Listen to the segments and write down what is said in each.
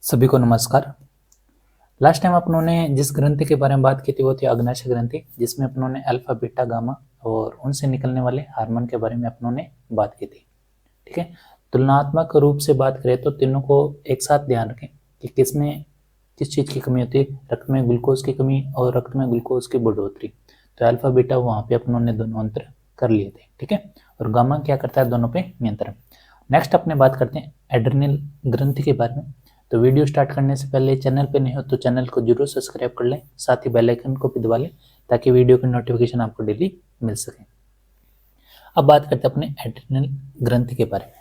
सभी को नमस्कार। लास्ट टाइम अपनों ने जिस ग्रंथि के बारे में बात की थी वो थी अग्नाशय ग्रंथि, जिसमें अपनों ने अल्फा बीटा गामा और उनसे निकलने वाले हार्मोन के बारे में अपनों ने बात की थी। ठीक है, तुलनात्मक रूप से बात करें तो तीनों को एक साथ ध्यान रखें कि किसमें किस चीज़ की कमी होती है। रक्त में ग्लूकोज की कमी और रक्त में ग्लूकोज की बढ़ोतरी, तो अल्फा बीटा वहाँ पे अपनों ने दोनों अंतर कर लिए थे। ठीक है, और गामा क्या करता है, दोनों पे नियंत्रण। नेक्स्ट अपने बात करते हैं एड्रेनल ग्रंथि के बारे में। तो वीडियो स्टार्ट करने से पहले चैनल पे नहीं हो तो चैनल को जरूर सब्सक्राइब कर लें, साथ ही बेल आइकन को भी दबा लें ताकि वीडियो की नोटिफिकेशन आपको डेली मिल सके। अब बात करते हैं अपने एड्रेनल ग्रंथि के बारे में।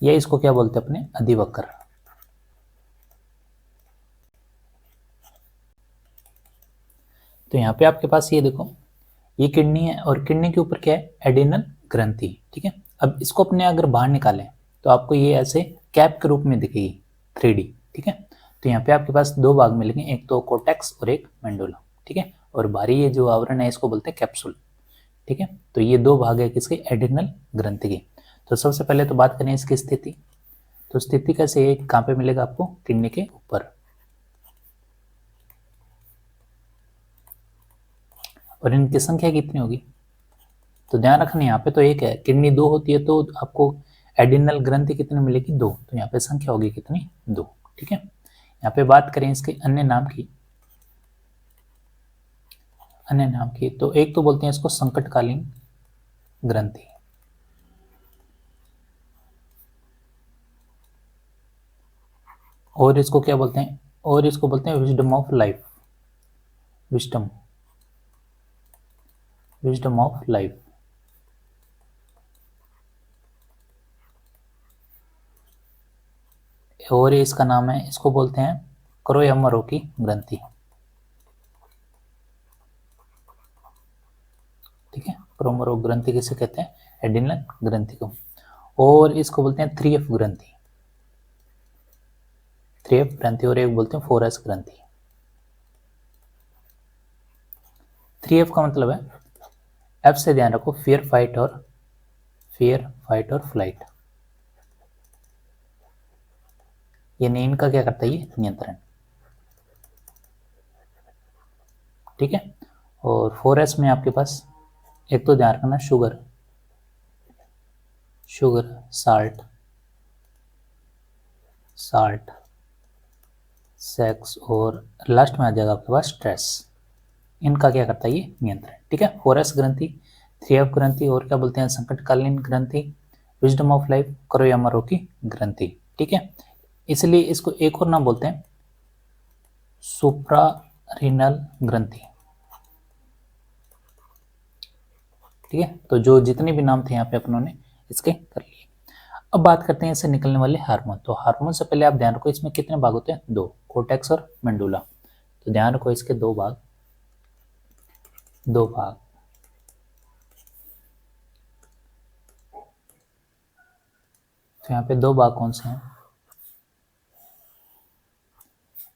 ये इसको क्या बोलते हैं अपने, अधिवक्र। तो यहाँ पे आपके पास ये देखो, ये किडनी है और किडनी के ऊपर क्या है, एड्रेनल ग्रंथि। ठीक है, अब इसको अपने अगर बाहर निकालें तो आपको ये ऐसे कैप के रूप में दिखेगी 3D। ठीक है, तो यहाँ पे आपके पास दो भाग मिलेंगे, एक तो कोटेक्स और एक मेंडुला। ठीक है, और बाहरी ये जो आवरण है इसको बोलते हैं कैप्सूल। ठीक है, तो ये दो भाग है किसके, एड्रेनल ग्रंथि के। तो सबसे पहले तो बात करें इसकी स्थिति। तो स्थिति कैसे है, कहाँ पे मिलेगा आपको, किडनी के ऊपर। और इनकी संख्या कितनी होगी, तो ध्यान रखना यहाँ पे तो एक है, किडनी दो होती है तो आपको एड्रेनल ग्रंथि कितनी मिलेगी, दो। तो यहाँ पे संख्या होगी कितनी, दो। ठीक है, यहाँ पे बात करें इसके अन्य नाम की, तो एक तो बोलते हैं इसको संकटकालीन ग्रंथि, और इसको क्या बोलते हैं, और इसको बोलते हैं wisdom of life, wisdom wisdom of life. और इसका नाम है, इसको बोलते हैं क्रोयमरो की ग्रंथि। ठीक है, क्रोमरो ग्रंथि किसे कहते हैं, एड्रेनल ग्रंथि को। और इसको बोलते हैं 3F ग्रंथि, 3F ग्रंथि, और एक बोलते हैं 4S ग्रंथि। 3F का मतलब है, F से ध्यान रखो, फियर फाइट और फ्लाइट। ये इनका क्या करता है, ये नियंत्रण। ठीक है, और 4S में आपके पास एक तो ध्यान रखना, शुगर, साल्ट, सेक्स, और लास्ट में आ जाएगा आपके पास स्ट्रेस। इनका क्या करता है, ये नियंत्रण। ठीक है, 4S ग्रंथि, 3F ग्रंथि, और क्या बोलते हैं संकटकालीन ग्रंथि, विजडम ऑफ लाइफ, क्रोयमरो की ग्रंथि। ठीक है, इसलिए इसको एक और नाम बोलते हैं सुप्रारीनल ग्रंथि। ठीक है, तो जो जितने भी नाम थे यहाँ पे अपनों ने इसके कर लिए। अब बात करते हैं इससे निकलने वाले हार्मोन। तो हार्मोन से पहले आप ध्यान रखो, इसमें कितने भाग होते हैं, दो, कोर्टेक्स और मेंडुला। तो ध्यान रखो इसके दो भाग, तो यहाँ पे दो भाग कौन से हैं,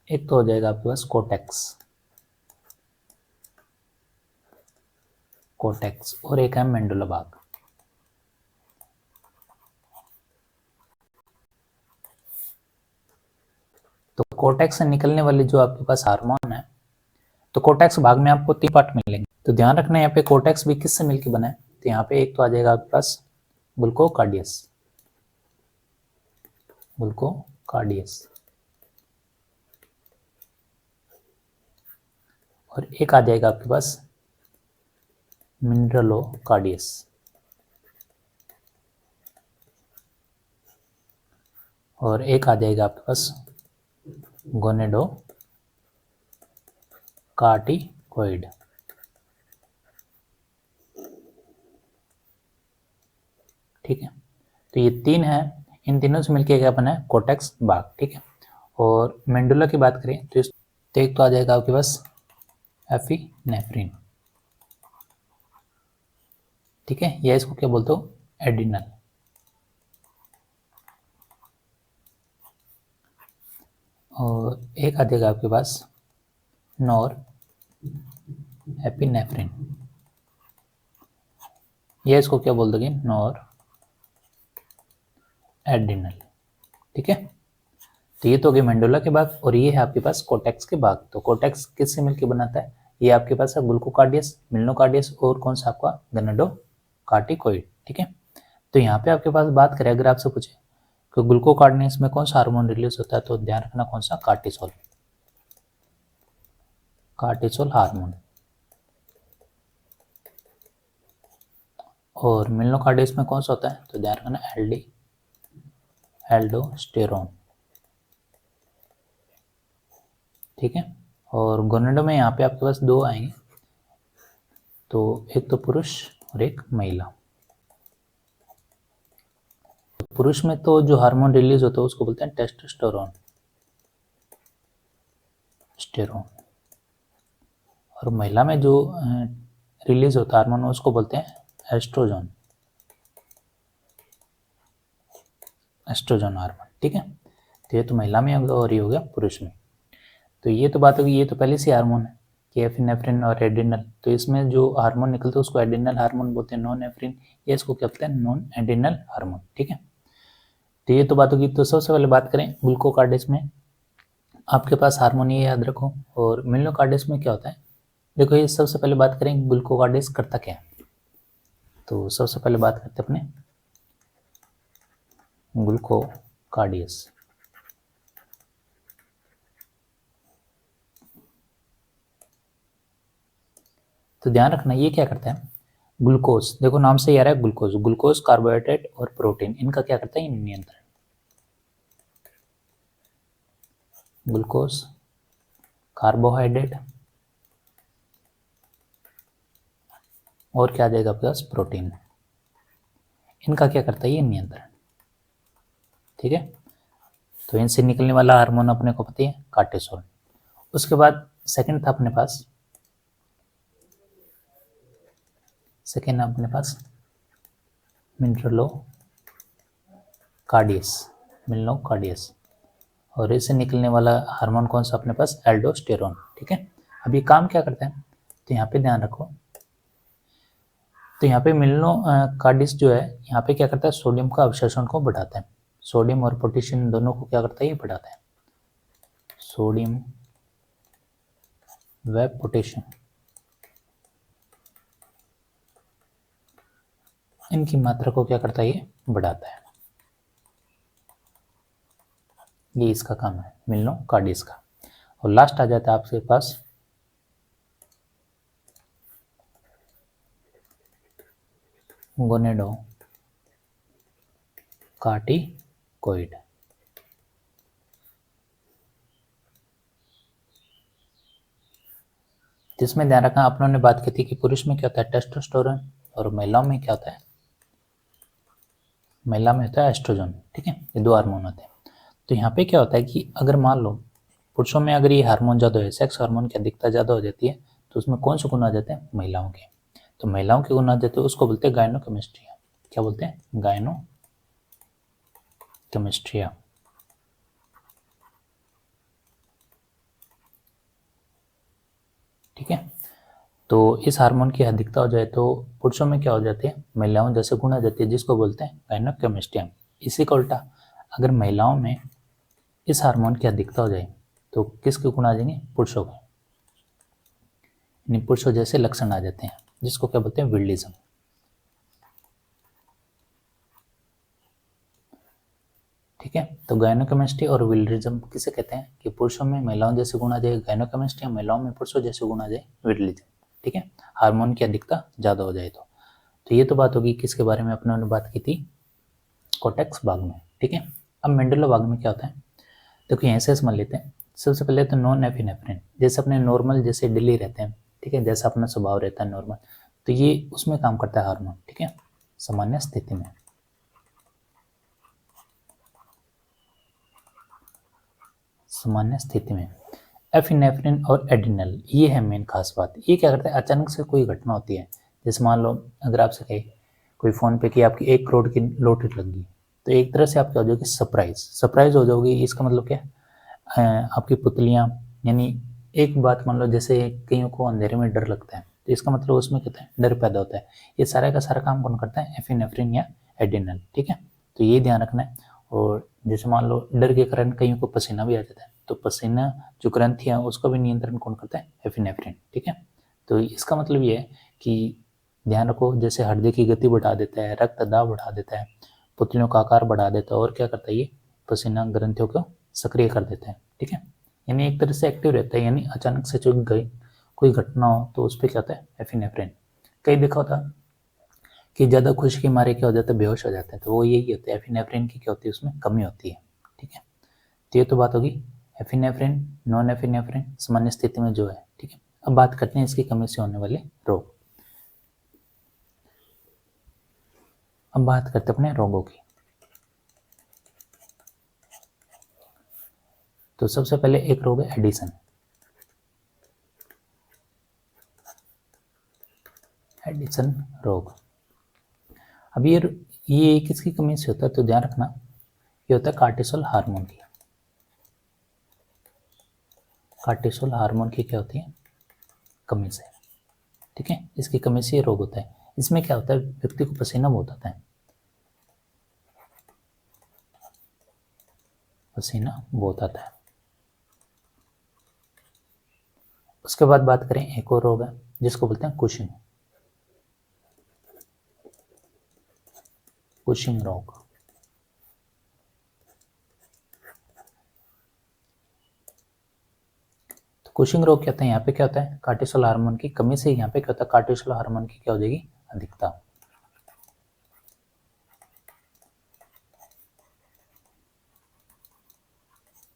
एक तो हो जाएगा आपके पास कोर्टेक्स, और एक है मेंडुला भाग। तो कोर्टेक्स से निकलने वाले जो आपके पास हार्मोन है, तो कोर्टेक्स भाग में आपको 3 पार्ट मिलेंगे। तो ध्यान रखना यहाँ पे कोर्टेक्स भी किससे मिलकर बना है, तो यहाँ पे एक तो आ जाएगा आपके पास ग्लूकोकार्डियस, और एक आ जाएगा आपके पास मिनरलोकार्डियस, और एक आ जाएगा आपके पास गोनेडोकार्टिकोइड। ठीक है, तो ये तीन है, इन तीनों से मिलकर क्या बना है, कोर्टेक्स भाग। ठीक है, और मेंडुला की बात करें तो एक तो आ जाएगा आपके पास एफिनेफ्रिन। ठीक है, या इसको क्या बोलते हो, एड्रिनल। और एक आ जाएगा आपके पास नॉर एपिनेफ्रिन। या इसको क्या बोल दोगे, नॉर एड्रिनल। ठीक है, तो ये तो हो गए मेंडुला के भाग, और ये है आपके पास कोर्टेक्स के भाग। तो कोर्टेक्स किससे मिलकर बनाता है, ये आपके पास है ग्लूकोकार्डियस, मिलनोकार्डियस और कौन सा आपका गनेडोकार्टिकोइड। ठीक है, तो यहाँ पे आपके पास बात करें, अगर आपसे पूछे कि ग्लूकोकार्डियस में कौन सा हार्मोन रिलीज होता है, तो ध्यान रखना कौन सा, कार्टिसोल, कार्टिसोल हार्मोन। और मिलनोकार्डियस में कौन सा होता है, तो ध्यान रखना एलडी, एल्डोस्टेरोन। ठीक है, और गोनेडो में यहाँ पे आपके पास दो आएंगे, तो एक तो पुरुष और एक महिला। पुरुष में तो जो हार्मोन रिलीज होता है उसको बोलते हैं टेस्टोस्टेरोन, स्टेरोन, और महिला में जो रिलीज होता है हार्मोन उसको बोलते हैं एस्ट्रोजन, एस्ट्रोजन हार्मोन। ठीक है, तो ये तो महिला में होगा और ये हो गया पुरुष में। तो ये तो बात होगी, ये तो पहले से हार्मोन है कि एफिनेफ्रिन और एड्रिनल, तो इसमें जो हार्मोन निकलते हैं उसको एड्रिनल हार्मोन बोलते हैं, नॉन एफ्रिन ये इसको क्या बोलते हैं, नॉन एड्रिनल हार्मोन। ठीक है, तो ये तो बात होगी। तो सबसे पहले बात करें ग्लूकोकार्डियस में, आपके पास हार्मोन ये याद रखो। और मिलनोकार्डियस में क्या होता है, देखो ये सबसे पहले बात करें ग्लूकोकार्डियस करता क्या है। तो सबसे पहले बात करते अपने ग्लूकोकार्डियस। तो ध्यान रखना ये क्या करता है, ग्लूकोज, देखो नाम से ही आ रहा है ग्लूकोज, ग्लूकोज कार्बोहाइड्रेट और प्रोटीन, इनका क्या करता है, नियंत्रण। ग्लूकोज, कार्बोहाइड्रेट और क्या आ जाएगा आपके पास, प्रोटीन, इनका क्या करता है, ये नियंत्रण। ठीक है, तो इनसे निकलने वाला हार्मोन अपने को पता है कार्टिसोल। उसके बाद सेकंड था अपने पास, सेकंड अपने पास मिनरलोकार्डियस, मिलनोकार्डियस, और इससे निकलने वाला हार्मोन कौन सा अपने पास, एल्डोस्टेरोन। ठीक है, अब ये काम क्या करता है, तो यहाँ पे ध्यान रखो, तो यहाँ पे मिलनोकार्डियस जो है यहाँ पे क्या करता है, सोडियम का अवशोषण को बढ़ाता है, सोडियम और पोटेशियम दोनों को क्या करता है, ये बढ़ाता है, सोडियम व पोटेशियम, इनकी मात्रा को क्या करता है, ये बढ़ाता है। ये इसका काम है मिलनोकार्डियस का। और लास्ट आ जाता है आपके पास गोनेडोकार्टिकोइड। जिसमें ध्यान रखना अपनों ने बात की थी कि पुरुष में क्या होता है, टेस्टोस्टेरोन, और महिलाओं में क्या होता है, महिला में होता है एस्ट्रोजन। ठीक है, ये दो हार्मोन होते हैं। तो यहाँ पे क्या होता है कि अगर मान लो पुरुषों में अगर ये हार्मोन ज़्यादा है, सेक्स हार्मोन की अधिकता ज़्यादा हो जाती है, तो उसमें कौन से गुण आ जाते हैं, महिलाओं के। तो महिलाओं के गुण आ जाते हैं, उसको बोलते हैं गायनोकेमिस्ट्रिया। क्या बोलते हैं, गायनोकेमिस्ट्रिया। ठीक है, तो इस हार्मोन की अधिकता हो जाए तो पुरुषों में क्या हो जाती है, महिलाओं जैसे गुण आ जाती है, जिसको बोलते हैं गायनोकेमिस्ट्रिया। इसी का उल्टा अगर महिलाओं में इस हार्मोन की अधिकता हो जाए तो किसके गुण आ जाएंगे, पुरुषों के, यानी पुरुषों जैसे लक्षण आ जाते हैं, जिसको क्या बोलते हैं, विल्डिज्म। ठीक है, तो गायनोकेमिस्ट्री और विल्डिज्म किसे कहते हैं, कि पुरुषों में महिलाओं जैसे गुण आ जाए गायनोकेमिस्ट्री, महिलाओं में पुरुषों जैसे गुण आ जाए विल्डिज्म। ठीक है, हार्मोन की अधिकता ज़्यादा हो जाए तो ये तो बात होगी किसके बारे में अपने बात की थी, कोर्टेक्स भाग में। ठीक है, अब मेंडुला भाग में क्या होता है, देखो यहाँ से समझ लेते हैं। सबसे पहले तो नॉन एफिनेफ्रिन, जैसे अपने नॉर्मल जैसे डेली रहते हैं, ठीक है, जैसा अपना स्वभाव रहता है नॉर्मल, तो ये उसमें काम करता है हार्मोन। ठीक है, सामान्य स्थिति में, सामान्य स्थिति में एफिनेफ्रिन और एड्रिनल, ये है मेन खास बात। ये क्या करता है, अचानक से कोई घटना होती है, जैसे मान लो अगर आपसे कहे कोई फ़ोन पे कि आपकी 1 करोड़ की लॉटरी लग गई, तो एक तरह से आप क्या हो जाओगे, सरप्राइज हो जाओगे। इसका मतलब क्या है, आपकी पुतलियाँ, यानी एक बात मान लो, जैसे कईयों को अंधेरे में डर लगता है, तो इसका मतलब उसमें कहते हैं डर पैदा होता है। ये सारा का सारा काम कौन करता है? एफिनेफ्रिन या एड्रेनल। ठीक है, तो ये ध्यान रखना है। और जैसे मान लो डर के कारण कईयों को पसीना भी आ जाता है, तो पसीना जो ग्रंथि है उसका भी नियंत्रण कौन करता है? एफिनेफ्रिन। ठीक है, तो इसका मतलब ये है कि ध्यान रखो, जैसे हृदय की गति बढ़ा देता है, रक्त दाब बढ़ा देता है, पुतलियों का आकार बढ़ा देता है, और क्या करता है? ये पसीना ग्रंथियों को सक्रिय कर देता है। ठीक है, यानी एक तरह से एक्टिव रहता है, यानी अचानक से जो गई कोई घटना हो तो उस पर क्या होता है? एफिनेफ्रिन। कई देखा होता कि ज़्यादा खुशी के मारे क्या हो जाता है? बेहोश हो जाता है, तो वो यही होता है, एफिनेफ्रिन की क्या होती है? उसमें कमी होती है। ठीक है, तो ये तो बात होगी एफिनेफ्रिन, नॉन एफिनेफ्रिन सामान्य स्थिति में जो है। ठीक है, अब बात करते हैं इसकी कमी से होने वाले रोग। अब बात करते हैं अपने रोगों की। तो सबसे पहले एक रोग है एडिसन। एडिसन रोग। अब ये किसकी कमी से होता है? तो ध्यान रखना, ये होता है कार्टिसोल हार्मोन की। कार्टिसोल हार्मोन की क्या होती है? कमी से। ठीक है, इसकी कमी से ये रोग होता है। इसमें क्या होता है? व्यक्ति को पसीना बहुत आता है, पसीना बहुत आता है। उसके बाद बात करें, एक और रोग है जिसको बोलते हैं कुशिंग। कुशिंग रोग। तो कुशिंग रोग क्या होता है? यहाँ पे क्या होता है? कार्टिसोल हार्मोन की कमी से यहाँ पे क्या होता है? कार्टिसोल हार्मोन की क्या हो जाएगी? अधिकता।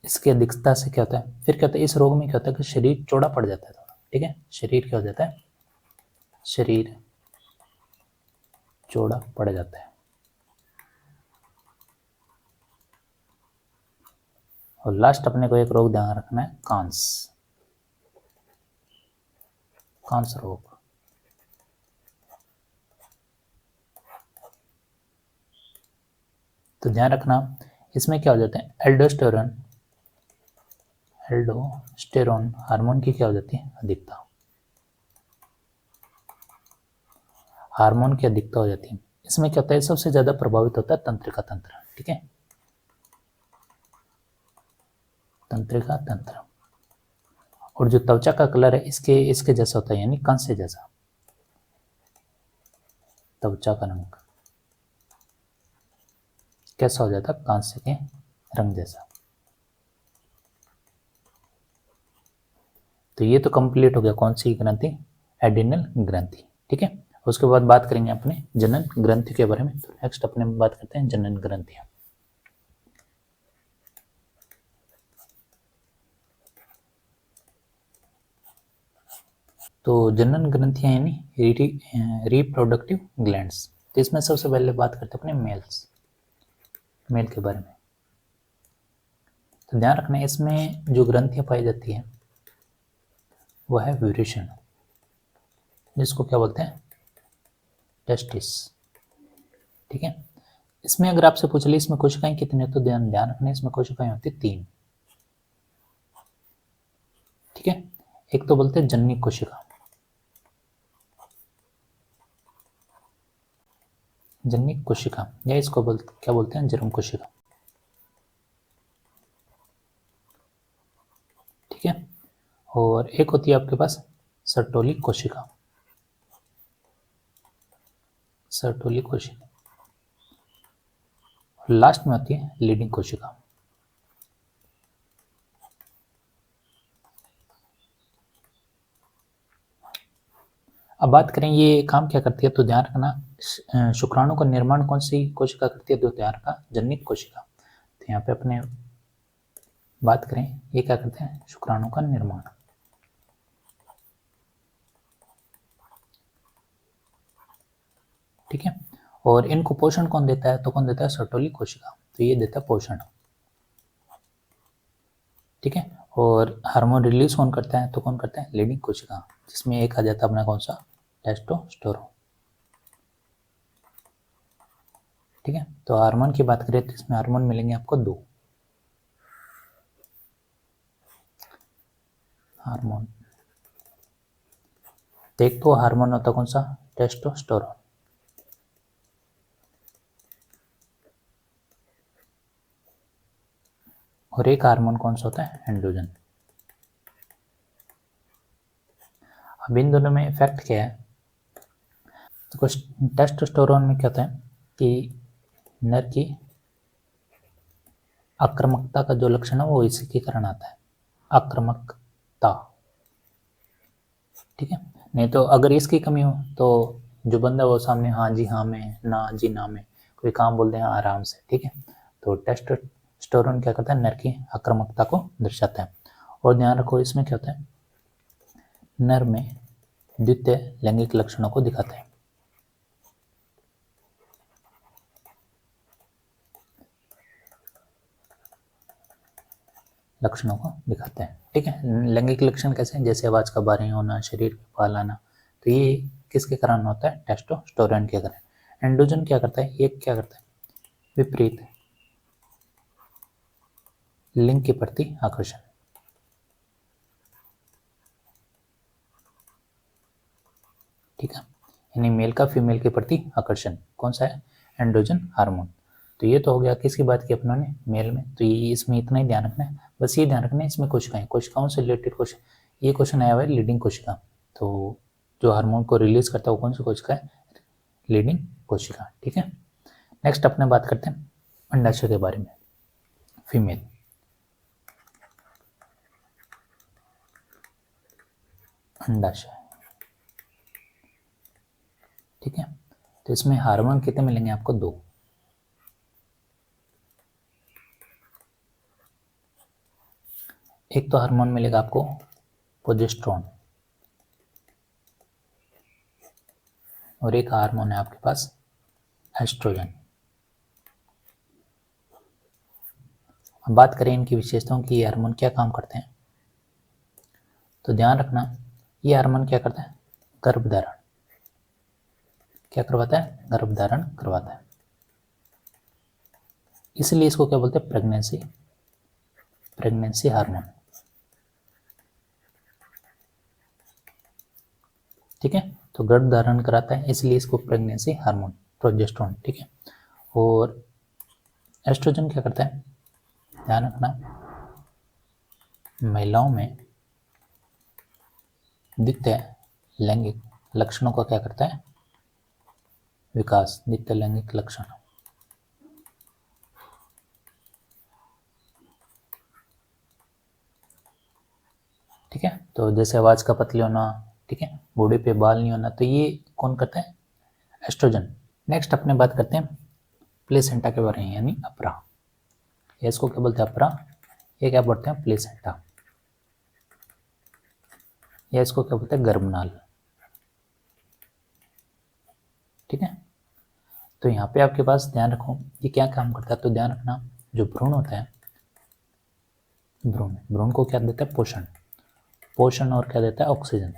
इसकी अधिकता से क्या होता है? फिर क्या होता है? इस रोग में क्या होता है कि शरीर चौड़ा पड़ जाता है थोड़ा। ठीक है, शरीर क्या हो जाता है? शरीर चौड़ा पड़ जाता है। और लास्ट अपने को एक रोग ध्यान रखना है, कांस। कांस रोग। तो ध्यान रखना, इसमें क्या हो जाता है? एल्डोस्टेरोन हार्मोन की क्या हो जाती है? अधिकता। हार्मोन की अधिकता हो जाती है। इसमें क्या होता है? सबसे ज्यादा प्रभावित होता है तंत्रिका तंत्र। ठीक है, तंत्रिका तंत्र। और जो त्वचा का कलर है इसके इसके जैसा होता है, यानी कंस से जैसा। त्वचा का रंग कैसा हो जाता है? कांस्य के रंग जैसा। तो ये तो कंप्लीट हो गया कौन सी ग्रंथि? एड्रिनल ग्रंथि। ठीक है, उसके बाद बात करेंगे अपने जनन ग्रंथि के बारे में। तो नेक्स्ट अपने बात करते हैं जनन ग्रंथियां। तो जनन ग्रंथियां यानी रिप्रोडक्टिव ग्लैंड्स। तो इसमें सबसे पहले बात करते हैं अपने मेल के बारे में। तो ध्यान रखना, इसमें जो ग्रंथियां पाई जाती है वह है व्यूरेशन, जिसको क्या बोलते हैं? टेस्टिस। ठीक है, इसमें अगर आपसे पूछ ले इसमें कोशिकाएं कितनी, तो ध्यान रखना, इसमें कोशिकाएं होती 3। ठीक है, एक तो बोलते हैं जननी कोशिका। जननी कोशिका या इसको क्या बोलते हैं? जर्म कोशिका। ठीक है, और एक होती है आपके पास सर्टोली कोशिका। सर्टोली कोशिका। लास्ट में होती है लीडिंग कोशिका। अब बात करें ये काम क्या करती है, तो ध्यान रखना, शुक्राणु का निर्माण कौन सी कोशिका करती है? तो ध्यान रखना, जननिक कोशिका। तो यहाँ पे अपने बात करें, ये क्या करते हैं? शुक्राणु का निर्माण। ठीक है, और इनको पोषण कौन देता है? तो कौन देता है? सर्टोली कोशिका। तो ये देता है पोषण। ठीक है, और हार्मोन रिलीज कौन करता है? तो कौन करता है? लीडिंग कोशिका, जिसमें एक आ जाता है अपना कौन सा? टेस्टोस्टेरोन। ठीक है, तो हार्मोन की बात करें तो इसमें हार्मोन मिलेंगे आपको 2 हार्मोन। तो एक तो हार्मोन होता है कौन सा, टेस्टोस्टेरोन, और एक हार्मोन कौन सा होता है, एंड्रोजन। अब इन दोनों में इफेक्ट क्या है, तो कुछ टेस्टोस्टेरोन में क्या होता है कि नर की आक्रामकता का जो लक्षण है वो इसी के कारण आता है, आक्रामकता, ठीक है। नहीं तो अगर इसकी कमी हो तो जो बंदा वो सामने हाँ जी हाँ में, ना जी ना में कोई काम बोल दे आराम से, ठीक है। तो टेस्टोस्टेरोन क्या करता है, नर की आक्रामकता को दर्शाता है। और ध्यान रखो इसमें क्या होता है, नर में द्वितीय लैंगिक लक्षणों को दिखाता है, लक्षणों को दिखाते हैं, ठीक है। लैंगिक लक्षण कैसे हैं, जैसे आवाज का भारी होना, शरीर पे बाल आना, तो ये किसके कारण होता है, टेस्टोस्टेरोन के कारण। एंड्रोजन क्या करता है, ये क्या करता है, विपरीत लिंग के प्रति आकर्षण, ठीक है, यानी मेल का फीमेल के प्रति आकर्षण कौन सा है, एंड्रोजन हार्मोन। तो ये तो हो गया किसकी बात की अपनों ने, मेल में। तो ये इसमें इतना ही ध्यान रखना है, बस ये ध्यान रखना है इसमें कोशिकाएं, कोशिकाओं से रिलेटेड क्वेश्चन, ये क्वेश्चन आया हुआ है लीडिंग कोशिका। तो जो हार्मोन को रिलीज करता है वो कौन सी कोशिका है, लीडिंग कोशिका, ठीक है। नेक्स्ट अपने बात करते हैं अंडाशय के बारे में, फीमेल। अंडाशय, ठीक है। तो इसमें हार्मोन कितने मिलेंगे आपको, दो। एक तो हार्मोन मिलेगा आपको प्रोजेस्टेरोन, और एक हार्मोन है आपके पास एस्ट्रोजन। अब बात करें इनकी विशेषताओं की, ये हार्मोन क्या काम करते हैं, तो ध्यान रखना ये हार्मोन क्या करता है, गर्भधारण, क्या करवाता है, गर्भधारण करवाता है, इसलिए इसको क्या बोलते हैं, प्रेगनेंसी, प्रेगनेंसी हार्मोन, ठीक है। तो गर्भ धारण कराता है इसलिए इसको प्रेगनेंसी हार्मोन, प्रोजेस्टेरोन, ठीक है। और एस्ट्रोजन क्या करता है, ध्यान रखना महिलाओं में द्वितीय लैंगिक लक्षणों का क्या करता है, विकास, द्वितीय लैंगिक लक्षण, ठीक है। तो जैसे आवाज का पतले होना, ठीक है, बूढ़े पे बाल नहीं होना, तो ये कौन करता है, एस्ट्रोजन। नेक्स्ट अपने बात करते हैं प्लेसेंटा के बारे में, यानी अपरा, इसको क्या बोलते हैं, अपरा, ये क्या बोलते हैं, प्लेसेंटा, या इसको क्या बोलते हैं, गर्भनाल, ठीक है। तो यहाँ पे आपके पास ध्यान रखो ये क्या काम करता है, तो ध्यान रखना जो भ्रूण होता है, भ्रूण, भ्रूण को क्या देता है, पोषण, पोषण और क्या देता है, ऑक्सीजन,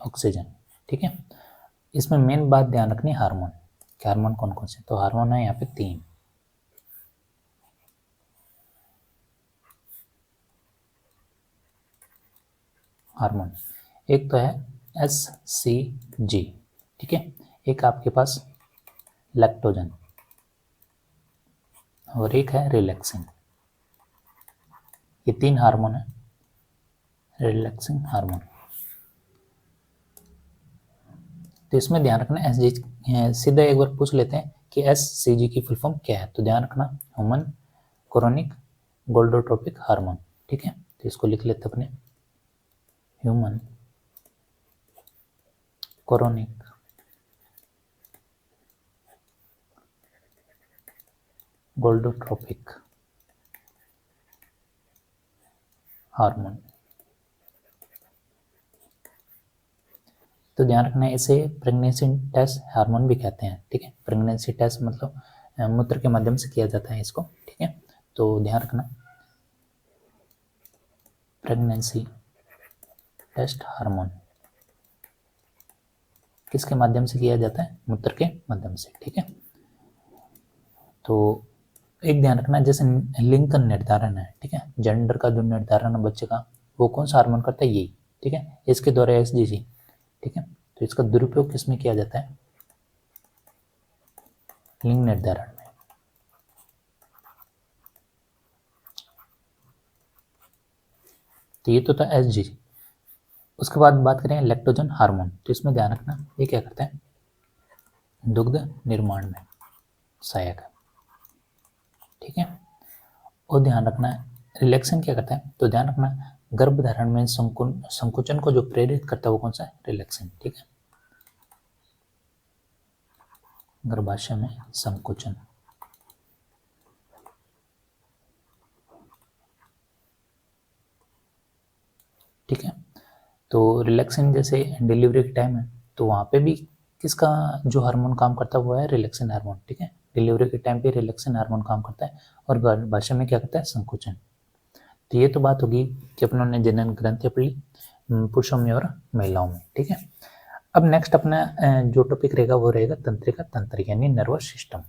ऑक्सीजन, ठीक है। इसमें मेन बात ध्यान रखनी हार्मोन, क्या हार्मोन कौन कौन से, तो हार्मोन है यहाँ पे तीन, हार्मोन। एक तो है SCG, ठीक है, एक आपके पास लैक्टोजन, और एक है रिलैक्सिन, ये तीन हार्मोन है, रिलैक्सिन हार्मोन। तो इसमें ध्यान रखना सीधा एक बार पूछ लेते हैं कि SCG की फुल फॉर्म क्या है, तो ध्यान रखना ह्यूमन कोरोनिक गोल्डोट्रोपिक हार्मोन, ठीक है। तो इसको लिख लेते अपने, ह्यूमन कोरोनिक गोल्डोट्रोपिक हार्मोन। तो ध्यान रखना इसे प्रेगनेंसी टेस्ट हार्मोन भी कहते हैं, ठीक है। प्रेगनेंसी टेस्ट मतलब मूत्र के माध्यम से किया जाता है इसको, ठीक है। तो ध्यान रखना प्रेगनेंसी टेस्ट हार्मोन किसके माध्यम से किया जाता है, मूत्र के माध्यम से, ठीक है। तो एक ध्यान रखना जैसे लिंग का निर्धारण है, ठीक है, जेंडर का जो निर्धारण है बच्चे का, वो कौन सा हार्मोन करता है, यही। ठीक है, इसके द्वारा एसजीजी। ठीक है, तो इसका दुरुपयोग किसमें किया जाता है, लिंग निर्धारण में। तो ये तो था एसजीजी। उसके बाद बात करें लैक्टोजन हार्मोन, तो इसमें ध्यान रखना ये क्या करता है, दुग्ध निर्माण में सहायक है। ठीक है, और ध्यान रखना रिलैक्सन क्या करता है, तो ध्यान रखना गर्भधारण में संकुचन को जो प्रेरित करता है वो कौन सा है, रिलैक्सन। ठीक है, गर्भाशय में संकुचन। ठीक है, तो रिलैक्सन जैसे डिलीवरी के टाइम है तो वहाँ पे भी किसका जो हार्मोन काम करता है वो है रिलैक्सन हार्मोन। ठीक है, डिलीवरी के टाइम पे रिलैक्सन हार्मोन काम करता है और गर्भाशय में क्या करता है, संकुचन। तो ये तो बात होगी कि अपनों ने जनन ग्रंथि पढ़ी पुरुषों में और महिलाओं में। ठीक है, अब नेक्स्ट अपना जो टॉपिक रहेगा वो रहेगा तंत्रिका तंत्र यानी नर्वस सिस्टम।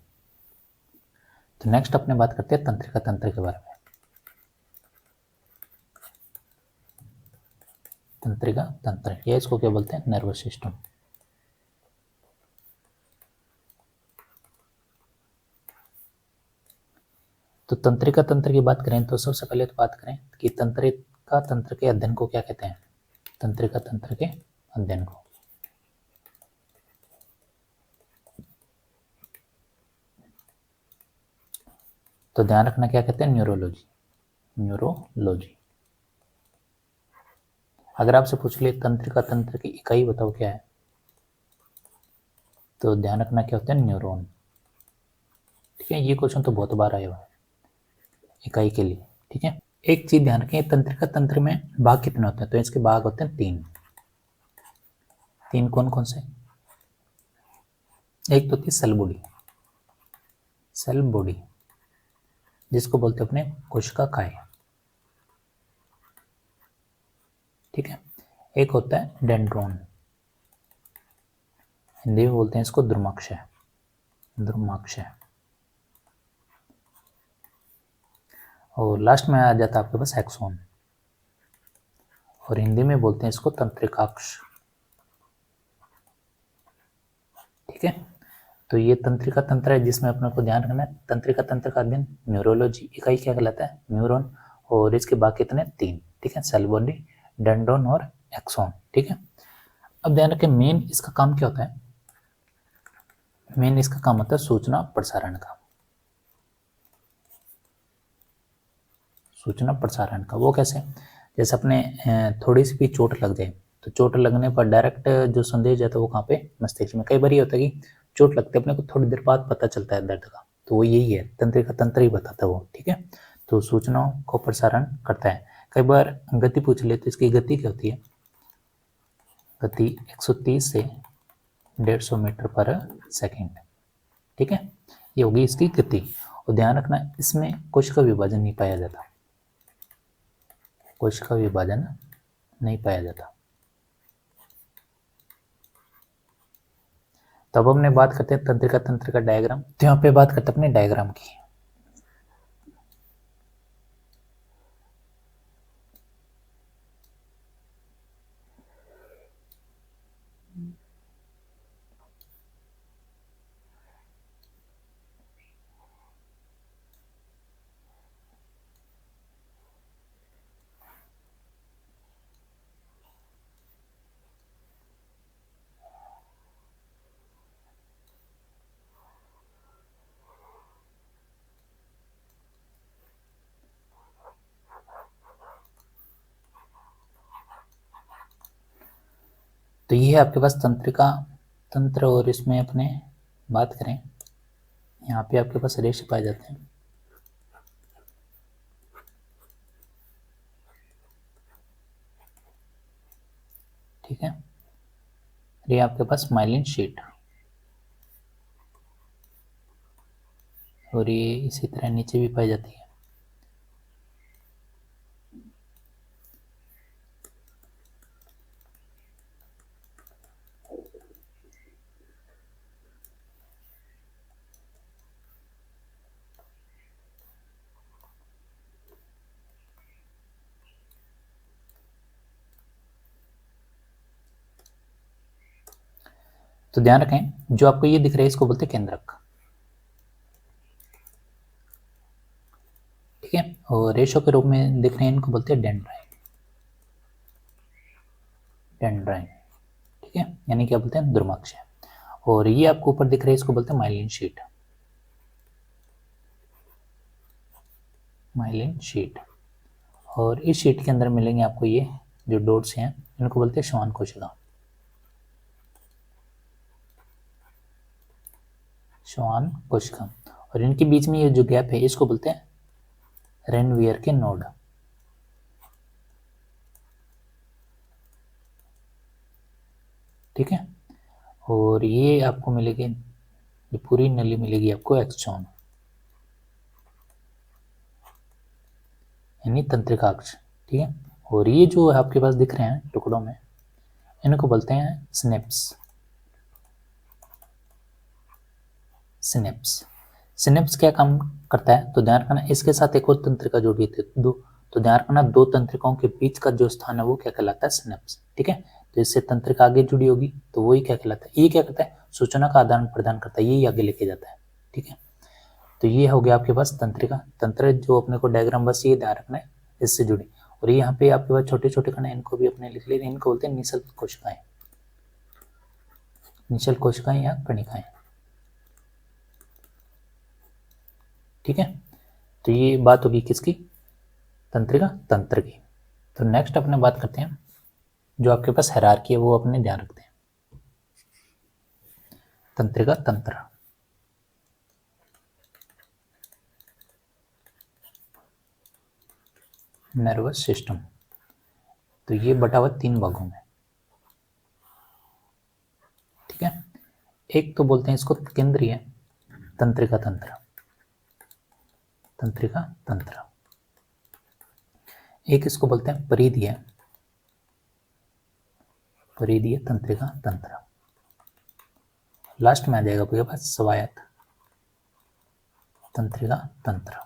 तो नेक्स्ट अपने बात करते हैं तंत्रिका तंत्र के बारे में। तंत्रिका तंत्र या इसको क्या बोलते हैं, नर्वस सिस्टम। तो तंत्रिका तंत्र की बात करें तो सबसे पहले तो बात करें कि तंत्रिका तंत्र के अध्ययन को क्या कहते हैं, तंत्रिका तंत्र के अध्ययन को। तो ध्यान रखना क्या कहते हैं, न्यूरोलॉजी, न्यूरोलॉजी। अगर आपसे पूछ ले तंत्रिका तंत्र की इकाई बताओ क्या है, तो ध्यान रखना क्या होता है, न्यूरॉन। ठीक है, ये क्वेश्चन तो बहुत बार आया हुआ है इकाई के लिए। ठीक है, एक चीज ध्यान रखें, तंत्रिका तंत्र में भाग कितने होते हैं, तो इसके भाग होते हैं तीन। तीन कौन कौन से, एक तो होती है सेल बॉडी, सेल बॉडी जिसको बोलते हैं अपने कोशिका काय। ठीक है, एक होता है डेंड्रोन, हिंदी में बोलते हैं इसको द्रुमाक्षय, द्रुमाक्षय। और लास्ट में आ जाता है आपके पास एक्सोन, और हिंदी में बोलते हैं इसको तंत्रिकाक्ष। ठीक है, तो ये तंत्रिका तंत्र है जिसमें अपने को ध्यान रखना है तंत्रिका तंत्र का अध्ययन न्यूरोलॉजी, इकाई क्या कहलाता है, न्यूरॉन, और इसके बाकी कितने, तीन। ठीक है, सेल बॉडी, डेंड्रोन और एक्सोन। ठीक है, अब ध्यान रखें मेन इसका काम क्या होता है, मेन इसका काम होता है सूचना प्रसारण का, सूचना प्रसारण का। वो कैसे, जैसे अपने थोड़ी सी भी चोट लग जाए तो चोट लगने पर डायरेक्ट जो संदेश जाता है वो कहाँ पे, मस्तिष्क में। कई बार ये होता है कि चोट लगते अपने को थोड़ी देर बाद पता चलता है दर्द का, तो वो यही है, तंत्रिका तंत्र ही बताता है वो। ठीक है, तो सूचनाओं को प्रसारण करता है। कई बार गति पूछ ले तो इसकी गति क्या होती है, गति 130 से 150 मीटर पर सेकेंड। ठीक है, ये होगी इसकी गति। और ध्यान रखना इसमें कोशिका विभाजन नहीं पाया जाता, कोशिका विभाजन नहीं पाया जाता। तब हमने बात करते हैं तंत्रिका तंत्र का डायग्राम, तो यहाँ पे बात करते हैं अपने डायग्राम की। तो ये है आपके पास तंत्रिका तंत्र, और इसमें अपने बात करें यहाँ पे आपके पास रेशे पाए जाते हैं। ठीक है, ये आपके पास माइलिन शीट, और ये इसी तरह नीचे भी पाई जाती है। तो ध्यान रखें, जो आपको ये दिख रहा है इसको बोलते हैं केंद्रक, ठीक है। और रेशो के रूप में दिख रहे हैं इनको बोलते हैं डेंड्राइन, डेंड्राइन, ठीक है, यानी क्या बोलते हैं दुर्माक्ष। और ये आपको ऊपर दिख रहा है इसको बोलते हैं माइलिन शीट, माइलिन शीट। और इस शीट के अंदर मिलेंगे आपको ये जो डॉट्स हैं, इनको बोलते हैं श्वान कोशिका, श्वान कोशिका। और इनके बीच में ये जो गैप है इसको बोलते हैं रेनवियर के नोड, ठीक है। और ये आपको मिलेगी, ये पूरी नली मिलेगी आपको एक्सॉन, यानी तंत्रिका अक्ष, ठीक है। और ये जो आपके पास दिख रहे हैं टुकड़ों में, इनको बोलते हैं सिनेप्स, सिनेप्स। सिनेप्स क्या काम करता है, तो ध्यान रखना इसके साथ एक और तंत्रिका जोड़ी थी दो, तो ध्यान रखना दो तंत्रिकाओं के बीच का जो स्थान है वो क्या कहलाता है, सिनेप्स, ठीक है। तो इससे तंत्रिका आगे जुड़ी होगी तो वही क्या कहलाता है, ये क्या करता है, सूचना का आदान प्रदान करता है, यही आगे लेके जाता है, ठीक है। तो ये हो गया आपके पास तंत्रिका, तंत्र जो अपने को डायग्राम बस ये ध्यान रखना है इससे जुड़ी। और यहाँ पे आपके पास छोटे छोटे कण, इनको भी अपने लिख लेते हैं, इनको बोलते हैं निशल कोशिकाएं, निशल कोशिकाएं या कणिकाएं, ठीक है। तो ये बात होगी किसकी, तंत्रिका तंत्र की। तो नेक्स्ट अपने बात करते हैं जो आपके पास हायरार्की है वो अपने ध्यान रखते हैं, तंत्रिका तंत्र, नर्वस सिस्टम। तो ये बटा हुआ 3 भागों में, ठीक है। एक तो बोलते हैं इसको केंद्रीय तंत्रिका तंत्र, तंत्रिका तंत्र। एक इसको बोलते हैं परिधीय, परिधीय तंत्रिका तंत्र। लास्ट में आ जाएगा आपके पास स्वायत्त तंत्रिका तंत्र,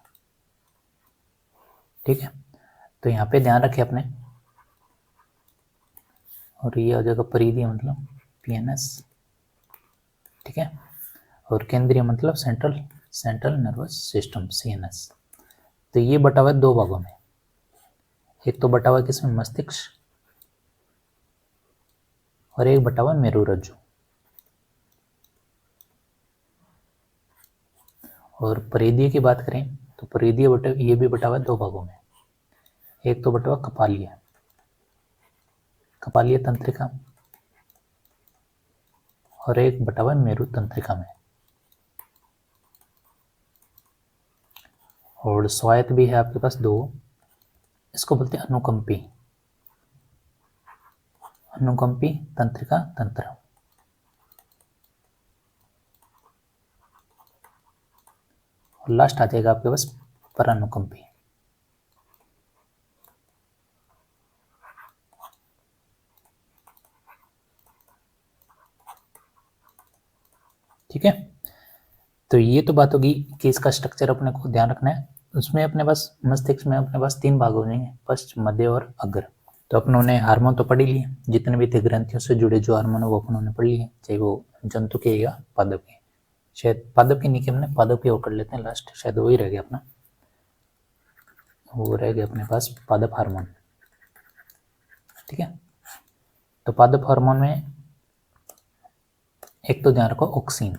ठीक है। तो यहाँ पे ध्यान रखें अपने, और ये हो जाएगा परिधीय मतलब पीएनएस, ठीक है। और केंद्रीय मतलब central, central nervous system CNS. तो ये बटा हुआ है 2 भागों में, एक तो बटा हुआ किसमें, मस्तिष्क, और एक बटा हुआ मेरुरज्जु। और परिधीय की बात करें तो परिधीय बटा ये भी बटा हुआ है 2 भागों में, एक तो बटा हुआ कपालीय, कपालीय तंत्रिका, और एक बटा हुआ मेरु तंत्रिका में। और स्वायत्त भी है आपके पास 2, इसको बोलते हैं अनुकंपी, अनुकंपी तंत्रिका तंत्र। और लास्ट आ जाएगा आपके पास परानुकंपी, ठीक है। तो ये तो बात होगी कि इसका स्ट्रक्चर अपने को ध्यान रखना है। उसमें अपने पास मस्तिष्क में अपने पास 3 भाग हो जाएंगे, पश्च, मध्य और अग्र। तो अपनों हार्मोन तो पढ़ ही लिए, जितने भी थे ग्रंथियों से जुड़े जो हार्मोन है वो अपनों पढ़ लिए, चाहे वो जंतु के या पादप के। शायद पादप के नहीं के, हमने पादप के और कर लेते हैं लास्ट, शायद वही रह गया अपना, वो रह गया अपने पास पादप हार्मोन, ठीक है। तो पादप हार्मोन में एक तो ध्यान रखो ऑक्सीन,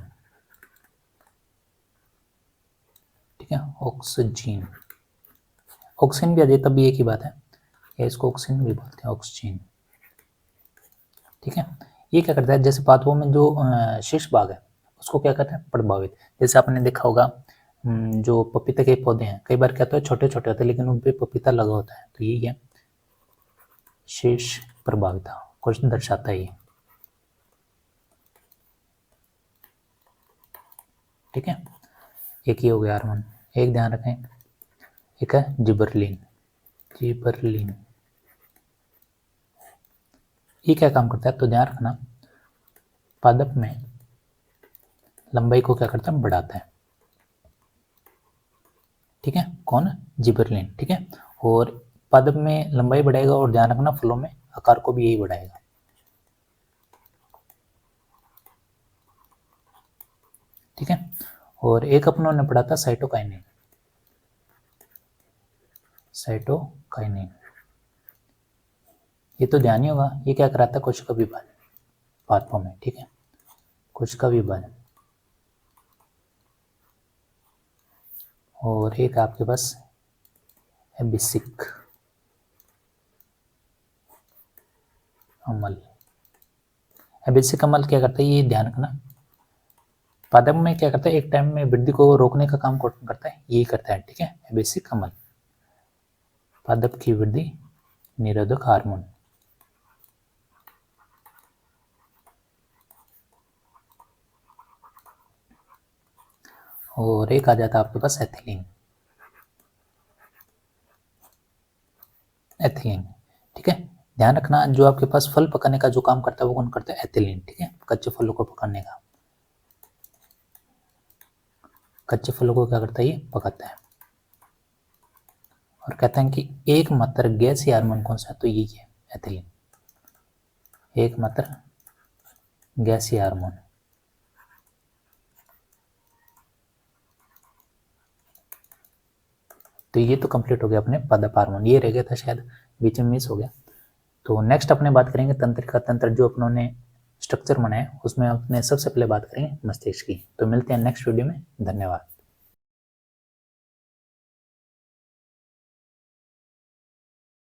ठीक है, ऑक्सीजन, ऑक्सीजन भी आ जाए तब भी एक ही बात है, या इसको ऑक्सीजन भी बोलते हैं, ऑक्सीजन, ठीक है। ये क्या करता है, जैसे पादपों में जो शीर्ष भाग है उसको क्या करता है, प्रभावित। जैसे आपने देखा होगा जो पपीते के पौधे हैं कई बार क्या होता है छोटे छोटे होते हैं लेकिन उन पे पपीता लगा होता है, तो यही है शीर्ष प्रभाविता, क्वेश्चन दर्शाता है ये, ठीक है। एक ये हो गया हार्मोन। एक ध्यान रखें, एक है जिबरलिन, जिबरलिन, ये क्या काम करता है, तो ध्यान रखना पादप में लंबाई को क्या करता है, बढ़ाता है, ठीक है, कौन, जिबरलिन, ठीक है। और पादप में लंबाई बढ़ाएगा और ध्यान रखना फलों में आकार को भी यही बढ़ाएगा, ठीक है। और एक अपनों ने पढ़ा था साइटोकाइनिन। साइटोकाइनिन ये तो ध्यान ही होगा, ये क्या कराता है, कोशिका विभाजन पाथों में, ठीक है, कोशिका विभाजन। और एक आपके पास एबिसिक अम्ल। एबिसिक अम्ल क्या करता है, ये ध्यान रखना, पादप में क्या करता है, एक टाइम में वृद्धि को रोकने का काम कौन करता है, यही करता है, ठीक है, एबिसिक अम्ल, पादप की वृद्धि निरोधक हार्मोन। और एक आ जाता है आपके पास एथिलीन। एथिलीन, ठीक है, ध्यान रखना, जो आपके पास फल पकाने का जो काम करता है वो कौन करता है, एथिलीन, ठीक है, कच्चे फलों को पकाने का, कच्चे फलों को क्या करता है, ये पकाता है। और कहते हैं कि एकमात्र गैसीय हार्मोन कौन सा है, तो यही है एथिलीन, एकमात्र गैसीय हार्मोन। तो ये तो कंप्लीट हो गया अपने पादप हार्मोन, ये रह गया था शायद बीच में मिस हो गया। तो नेक्स्ट अपने बात करेंगे तंत्रिका तंत्र, जो अपनों ने स्ट्रक्चर बनाया उसमें अपने सबसे पहले बात करेंगे मस्तिष्क की। तो मिलते हैं नेक्स्ट वीडियो में, धन्यवाद।